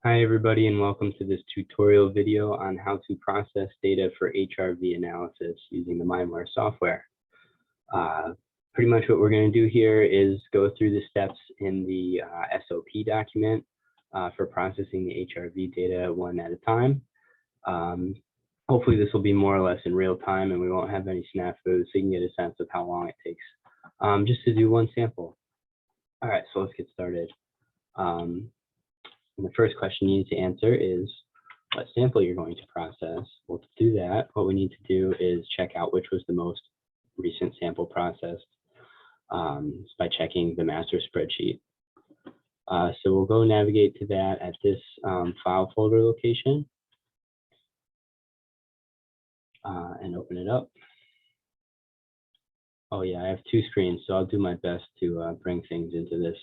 Hi everybody, and welcome to this tutorial video on how to process data for HRV analysis using the MindWare software. Pretty much what we're going to do here is go through the steps in the SOP document for processing the HRV data one at a time. Hopefully this will be more or less in real time and we won't have any snafus, so you can get a sense of how long it takes just to do one sample. All right, so let's get started. And the first question you need to answer is what sample you're going to process. Well, to do that, what we need to do is check out which was the most recent sample processed by checking the master spreadsheet. So we'll go navigate to that at this file folder location and open it up. Oh yeah, I have two screens, so I'll do my best to bring things into this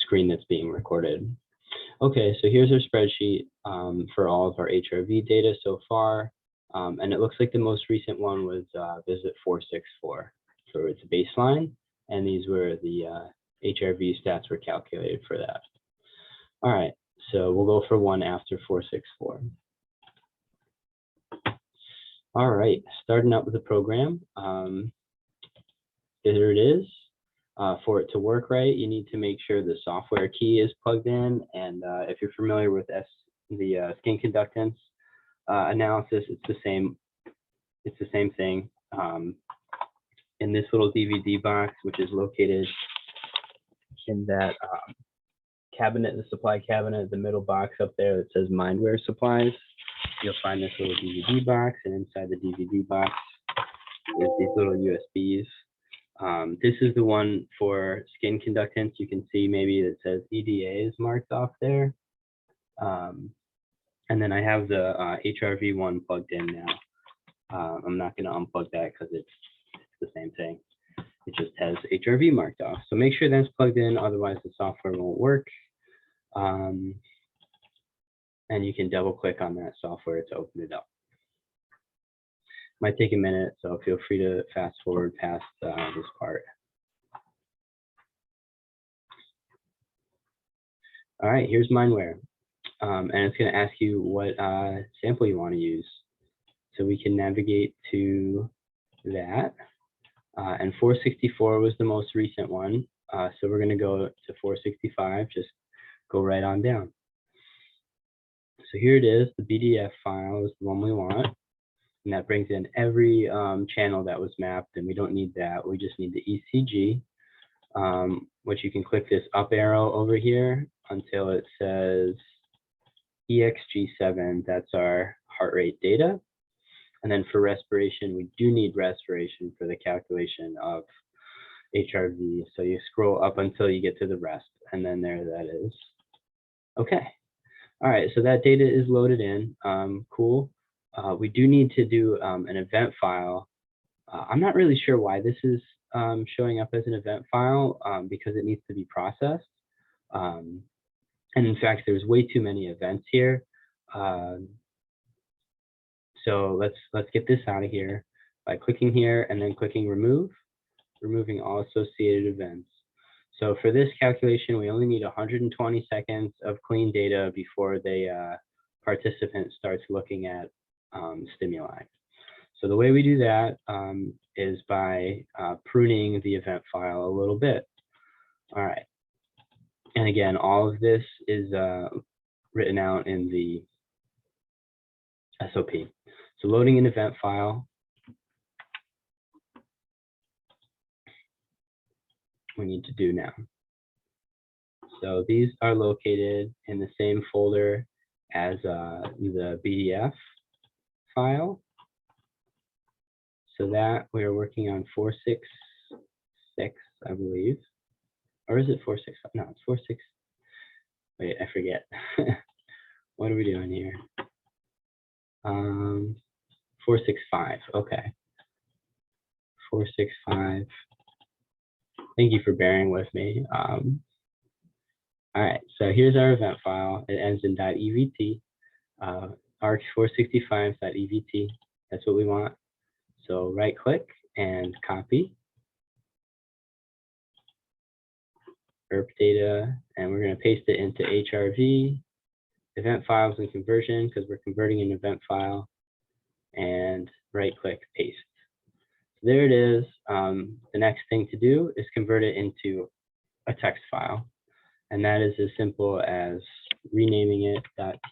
screen that's being recorded. Okay, so here's our spreadsheet for all of our HRV data so far. And it looks like the most recent one was visit 464. So it's a baseline, and these were the HRV stats were calculated for that. All right, so we'll go for one after 464. All right, starting out with the program. There it is. For it to work right, you need to make sure the software key is plugged in. And if you're familiar with the skin conductance analysis, it's the same thing. In this little DVD box, which is located in that cabinet, the supply cabinet, the middle box up there that says MindWare supplies, you'll find this little DVD box, and inside the DVD box is these little USBs. This is the one for skin conductance. You can see maybe it says EDA is marked off there. And then I have the HRV one plugged in now. I'm not going to unplug that because it's the same thing. It just has HRV marked off. So make sure that's plugged in, otherwise the software won't work. And you can double click on that software to open it up. Might take a minute, so feel free to fast forward past this part. All right, here's MindWare. And it's going to ask you what sample you want to use. So we can navigate to that. And 464 was the most recent one. So we're going to go to 465, just go right on down. So here it is, the PDF file is the one we want. And that brings in every channel that was mapped, and we don't need that. We just need the ECG, which you can click this up arrow over here until it says EXG7. That's our heart rate data. And then for respiration, we do need respiration for the calculation of HRV. So you scroll up until you get to the rest, and then there that is. Okay. All right, so that data is loaded in. Cool. We do need to do an event file. I'm not really sure why this is showing up as an event file because it needs to be processed. And in fact, there's way too many events here. So let's get this out of here by clicking here and then clicking remove, removing all associated events. So for this calculation, we only need 120 seconds of clean data before the participant starts looking at stimuli. So the way we do that is by pruning the event file a little bit. All right. And again, all of this is written out in the SOP. So loading an event file. We need to do now. So these are located in the same folder as the PDF file. So that we are working on 466, I believe. Or is it 465? No, it's 46. Wait, I forget. What are we doing here? 465. Okay. 465. Thank you for bearing with me. All right, so here's our event file. It ends in .evt. arg465.evt. That's what we want. So right click and copy. ERP data, and we're going to paste it into HRV, event files and conversion, because we're converting an event file, and right click paste. There it is. The next thing to do is convert it into a text file, and that is as simple as renaming it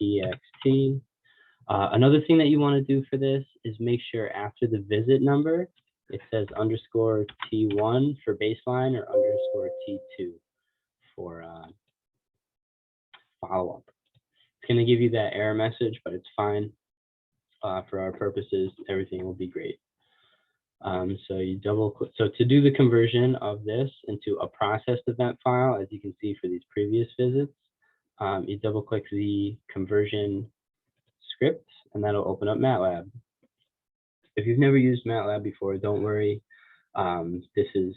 .txt. Another thing that you want to do for this is make sure after the visit number, it says underscore T1 for baseline or underscore T2 for follow-up. It's going to give you that error message, but it's fine. For our purposes, everything will be great. So you double click. So to do the conversion of this into a processed event file, as you can see for these previous visits, you double click the conversion script, and that'll open up MATLAB. If you've never used MATLAB before, don't worry. This is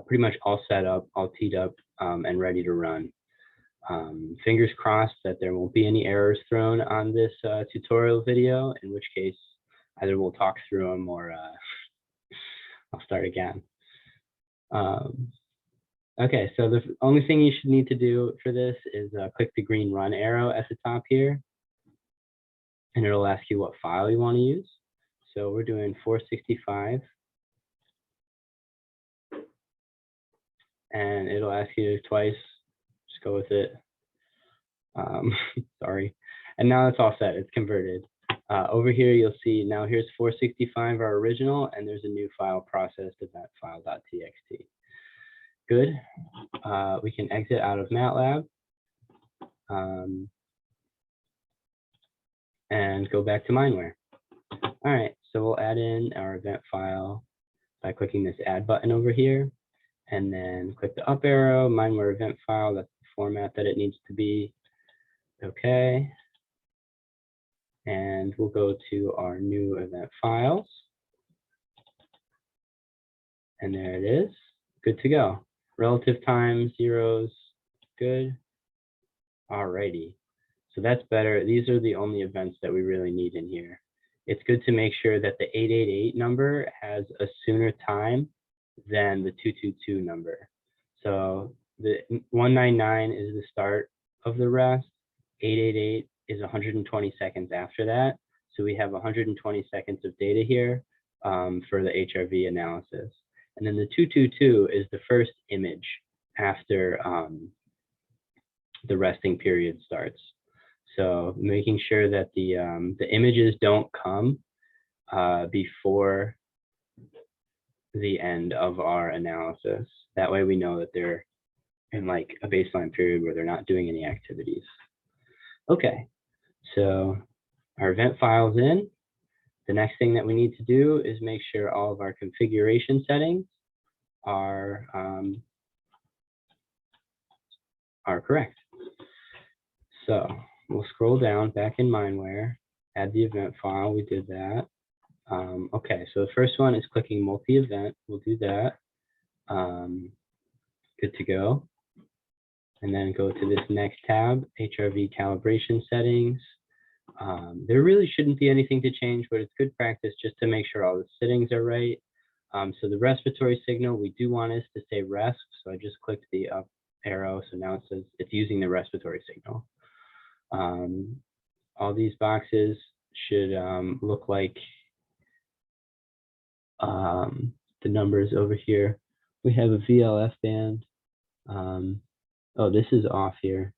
pretty much all set up, all teed up, and ready to run. Fingers crossed that there won't be any errors thrown on this tutorial video, in which case either we'll talk through them or I'll start again. Okay, so the only thing you should need to do for this is click the green run arrow at the top here, and it'll ask you what file you want to use. So we're doing 465, and it'll ask you twice. Just go with it. Sorry. And now it's all set. It's converted. Over here, you'll see now here's 465, our original, and there's a new file, processed event file.txt. Good. We can exit out of MATLAB and go back to Mindware. All right, so we'll add in our event file by clicking this add button over here, and then click the up arrow, Mindware event file. That's the format that it needs to be. Okay. And we'll go to our new event files. And there it is. Good to go. Relative time, zeros, good. Alrighty. So that's better. These are the only events that we really need in here. It's good to make sure that the 888 number has a sooner time than the 222 number. So the 199 is the start of the rest. 888 is 120 seconds after that. So we have 120 seconds of data here for the HRV analysis. And then the 222 is the first image after the resting period starts. So making sure that the images don't come before the end of our analysis. That way we know that they're in like a baseline period where they're not doing any activities. Okay, so our event file's in. The next thing that we need to do is make sure all of our configuration settings are correct. So we'll scroll down back in Mindware, add the event file. We did that. Okay, so the first one is clicking multi-event. We'll do that. Good to go. And then go to this next tab, HRV calibration settings. There really shouldn't be anything to change, but it's good practice just to make sure all the settings are right. So the respiratory signal, we do want us to say rest. So I just clicked the up arrow. So now it says it's using the respiratory signal. All these boxes should look like the numbers over here. We have a VLF band. Oh, this is off here.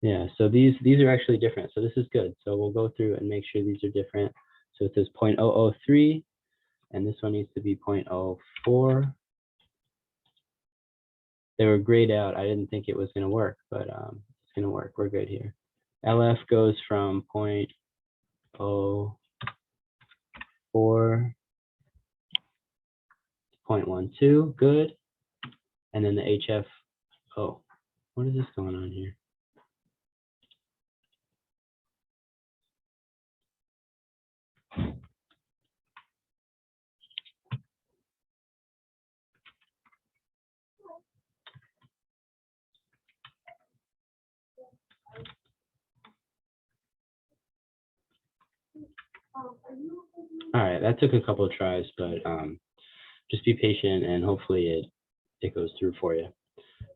Yeah, so these are actually different. So this is good. So we'll go through and make sure these are different. So it says 0.003, and this one needs to be 0.04. They were grayed out. I didn't think it was going to work, but it's going to work. We're good here. LF goes from 0.04 to 0.12, good. And then the HF, oh, what is this going on here? All right, that took a couple of tries, but just be patient and hopefully it goes through for you.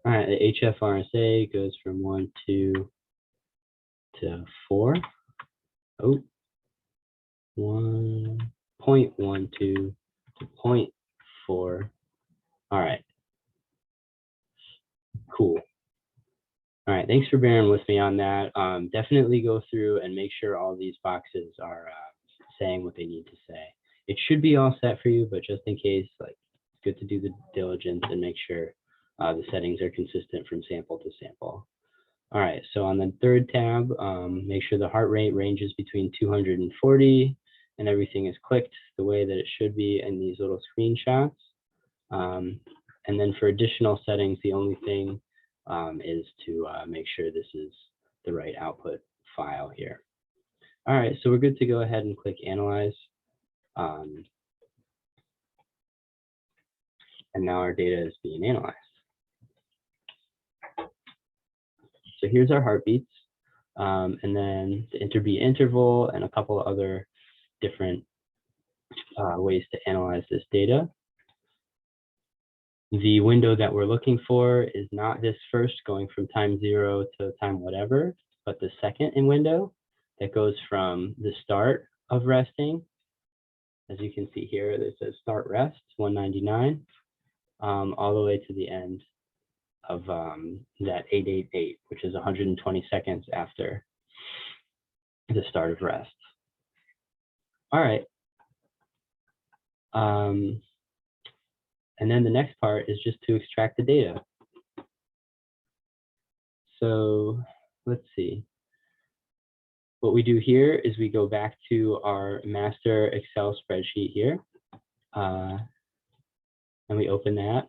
All right, the HFRSA goes from 1, 2 to 4. Oh, 1.12 to 0.4. All right, cool. All right, thanks for bearing with me on that. Definitely go through and make sure all these boxes are saying what they need to say. It should be all set for you, but just in case, like, it's good to do the diligence and make sure the settings are consistent from sample to sample. All right, so on the third tab, make sure the heart rate ranges between 240 and everything is clicked the way that it should be in these little screenshots. And then for additional settings, the only thing is to make sure this is the right output file here. All right, so we're good to go ahead and click Analyze. And now our data is being analyzed. So here's our heartbeats, and then the interbeat interval and a couple other different ways to analyze this data. The window that we're looking for is not this first going from time 0 to time whatever, but the second in window that goes from the start of resting. As you can see here, it says start rest 199, all the way to the end of that 888, which is 120 seconds after the start of rest. All right. And then the next part is just to extract the data. So let's see. What we do here is we go back to our master Excel spreadsheet here, and we open that.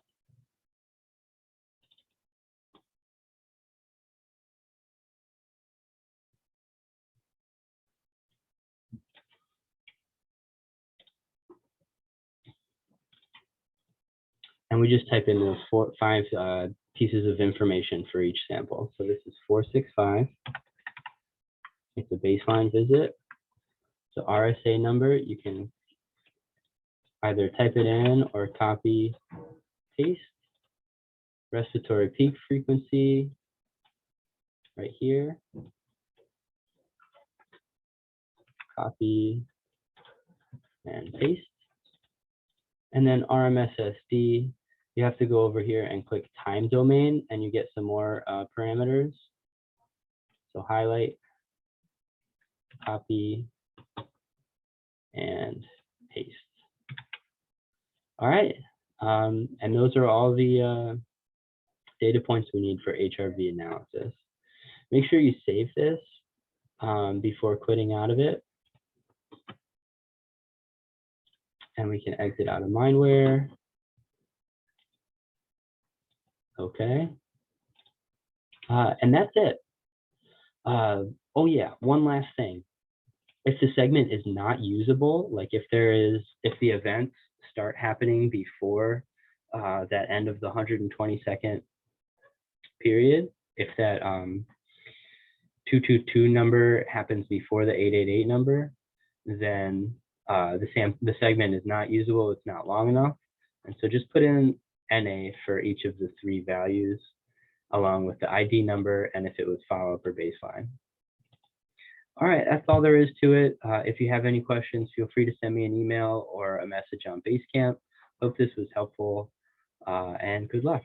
And we just type in the 5 pieces of information for each sample. So this is 465. It's a baseline visit. So RSA number, you can either type it in or copy, paste. Respiratory peak frequency right here. Copy and paste. And then RMSSD, you have to go over here and click time domain and you get some more parameters. So highlight, copy, and paste. All right, and those are all the data points we need for HRV analysis. Make sure you save this before quitting out of it. And we can exit out of Mindware. Okay. And that's it. Oh yeah, one last thing. If the segment is not usable, like if the events start happening before that end of the 120-second period, if that 222 number happens before the 888 number, then the segment is not usable, it's not long enough. And so just put in NA for each of the 3 values, along with the ID number and if it was follow-up or baseline. All right, that's all there is to it. If you have any questions, feel free to send me an email or a message on Basecamp. Hope this was helpful, and good luck.